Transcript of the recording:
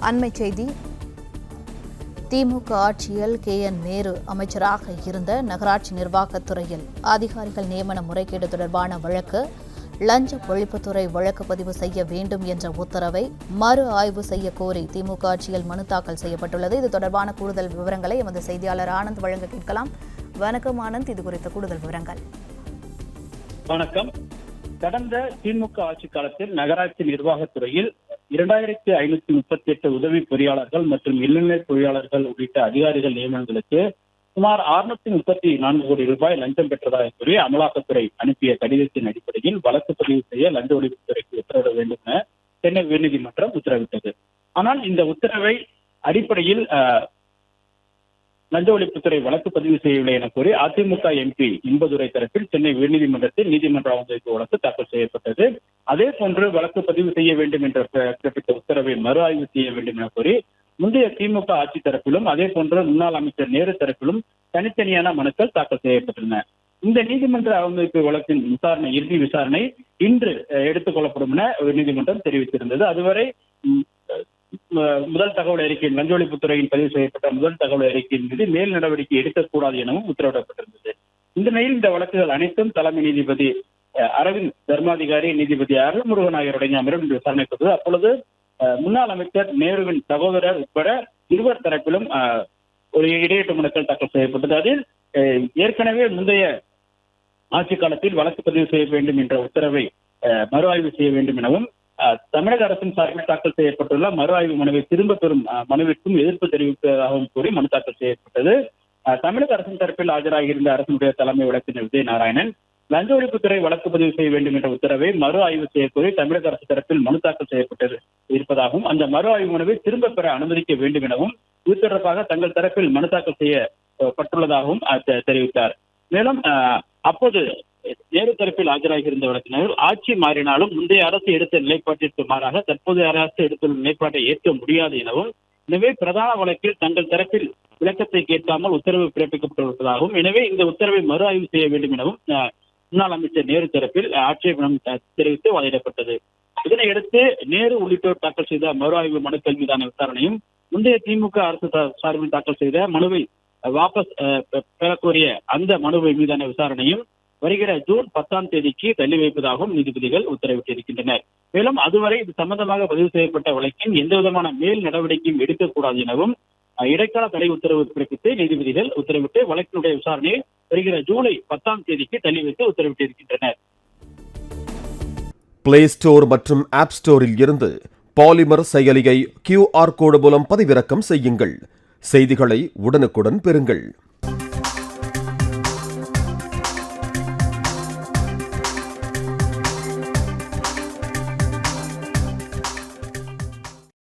அண்மை செய்தி. திமுக ஆட்சியில் KN நேரு அமைச்சராக இருந்த நகராட்சி நிர்வாகத்துறையில் அதிகாரிகள் நியமன முறைகேடு தொடர்பான வழக்கு லஞ்ச ஒழிப்புத்துறை வழக்கு பதிவு செய்ய வேண்டும் என்ற உத்தரவை மறு ஆய்வு செய்ய கோரி திமுக ஆட்சியில் மனு தாக்கல் செய்யப்பட்டுள்ளது. இது தொடர்பான கூடுதல் விவரங்களை எமது செய்தியாளர் ஆனந்த் வழங்க கேட்கலாம். வணக்கம் ஆனந்த், இது குறித்த கூடுதல் விவரங்கள். வணக்கம். கடந்த திமுக ஆட்சி காலத்தில் நகராட்சி நிர்வாகத்துறையில் 2538 உதவி பொறியாளர்கள் மற்றும் இளநிலை பொறியாளர்கள் உள்ளிட்ட அதிகாரிகள் நியமனங்களுக்கு சுமார் 634 கோடி ரூபாய் லஞ்சம் பெற்றதாக கூறி அமலாக்கத்துறை அனுப்பிய கடிதத்தின் அடிப்படையில் வழக்கு பதிவு செய்ய லஞ்ச ஒழிப்புத்துறைக்கு உத்தரவிட வேண்டும் என சென்னை உயர்நீதிமன்றம் உத்தரவிட்டது. ஆனால் இந்த உத்தரவை அடிப்படையில் லஞ்ச ஒழிப்புத்துறை வழக்கு பதிவு செய்யவில்லை என கூறி அதிமுக MP இன்பதுரை தரப்பில் சென்னை உயர்நீதிமன்றத்தில் நீதிமன்ற அவமதிப்பு வழக்கு தாக்கல் செய்யப்பட்டது. அதே போன்று வழக்கு பதிவு செய்ய வேண்டும் என்ற பிறப்பித்த உத்தரவை மறு ஆய்வு செய்ய வேண்டும் என கூறி முந்தைய திமுக ஆட்சி தரப்பிலும் அதே போன்று முன்னாள் அமைச்சர் நேரு தரப்பிலும் தனித்தனியான மனுக்கள் தாக்கல் செய்யப்பட்டுள்ளன. இந்த நீதிமன்ற அவமதிப்பு வழக்கின் இறுதி விசாரணை இன்று எடுத்துக் கொள்ளப்படும் என உயர்நீதிமன்றம் தெரிவித்திருந்தது. அதுவரை முதல் தகவல் அறிக்கையின் லஞ்ச ஒழிப்புத்துறையின் பதிவு செய்யப்பட்ட முதல் தகவல் அறிக்கையின் மீது மேல் நடவடிக்கை எடுக்கக்கூடாது எனவும் உத்தரவிடப்பட்டிருந்தது. இந்த நிலையில் இந்த வழக்குகள் அனைத்தும் தலைமை நீதிபதி அரவிந்த் தர்மாதிகாரி, நீதிபதி அருள்முருகன் ஆகியோருடைய அமர்வில் விசாரணைக்கு அப்பொழுது முன்னாள் அமைச்சர் நேருவின் சகோதரர் உட்பட இருவர் தரப்பிலும் ஒரு இடையீட்டு மனுக்கள் தாக்கல் செய்யப்பட்டது. அதில் ஏற்கனவே முந்தைய ஆட்சி காலத்தில் வழக்கு பதிவு செய்ய வேண்டும் என்ற உத்தரவை மறு ஆய்வு செய்ய வேண்டும் எனவும் தமிழக அரசின் சார்பில் தாக்கல் செய்யப்பட்டுள்ள மறு ஆய்வு மனுவை திரும்ப பெறும் மனுவிற்கும் எதிர்ப்பு தெரிவிப்பதாகவும் கூறி மனு தாக்கல் செய்யப்பட்டது. தமிழக அரசின் தரப்பில் ஆஜராகியிருந்த அரசினுடைய தலைமை வழக்கறிஞர் விஜய் நாராயணன் லஞ்ச ஒழிப்புத்துறை வழக்கு பதிவு செய்ய வேண்டும் என்ற உத்தரவை மறு ஆய்வு செய்ய கோரி தமிழக அரசு தரப்பில் மனு தாக்கல் செய்யப்பட்டது இருப்பதாகவும் அந்த மறு ஆய்வு மனுவை திரும்ப பெற அனுமதிக்க வேண்டும் எனவும் இது தொடர்பாக தங்கள் தரப்பில் மனு தாக்கல் செய்யப்பட்டுள்ளதாகவும் தெரிவித்தார். மேலும் அப்போது நேரு தரப்பில் ஆஜராகியிருந்த வழக்கினர் ஆட்சி மாறினாலும் முந்தைய அரசு எடுத்த நிலைப்பாட்டிற்கு மாறாக தற்போதைய அரசு எடுத்துள்ள நிலைப்பாட்டை ஏற்க முடியாது எனவும், எனவே பிரதான வழக்கில் தங்கள் தரப்பில் விளக்கத்தை கேட்காமல் உத்தரவு பிறப்பிக்கப்பட்டுள்ளதாகவும், எனவே இந்த உத்தரவை மறு ஆய்வு செய்ய வேண்டும் எனவும் முன்னாள் அமைச்சர் நேரு தரப்பில் ஆட்சேபனம் தெரிவித்து வாதிடப்பட்டது. இதனையடுத்து நேரு உள்ளிட்டோர் தாக்கல் செய்த மறு ஆய்வு மனுக்கள் மீதான விசாரணையும் முந்தைய திமுக அரசு சார்பில் தாக்கல் செய்த மனுவை வாபஸ் பெறக்கோரிய அந்த மனுவை மீதான விசாரணையும் வருகிற ஜூன் 10ஆம் தேதிக்கு தள்ளி வைப்பதாகவும் நீதிபதிகள் உத்தரவிட்டிருக்கின்றனர். மேலும் அதுவரை இது சம்பந்தமாக பதிவு செய்யப்பட்ட வழக்கில் எந்த விதமான மேல் நடவடிக்கையும் எடுக்கக்கூடாது எனவும் இடைக்கால தடை உத்தரவு பிறப்பித்து நீதிபதிகள் உத்தரவிட்டு வழக்கினுடைய விசாரணையை வருகிற ஜூலை 10ஆம் தேதிக்கு தள்ளி வைத்து உத்தரவிட்டிருக்கின்றனர். பிளே ஸ்டோர் மற்றும் ஆப் ஸ்டோரில் இருந்து பாலிமர் செயலியை QR கோடு மூலம் பதிவிறக்கம் செய்யுங்கள். செய்திகளை உடனுக்குடன் பெறுங்கள்.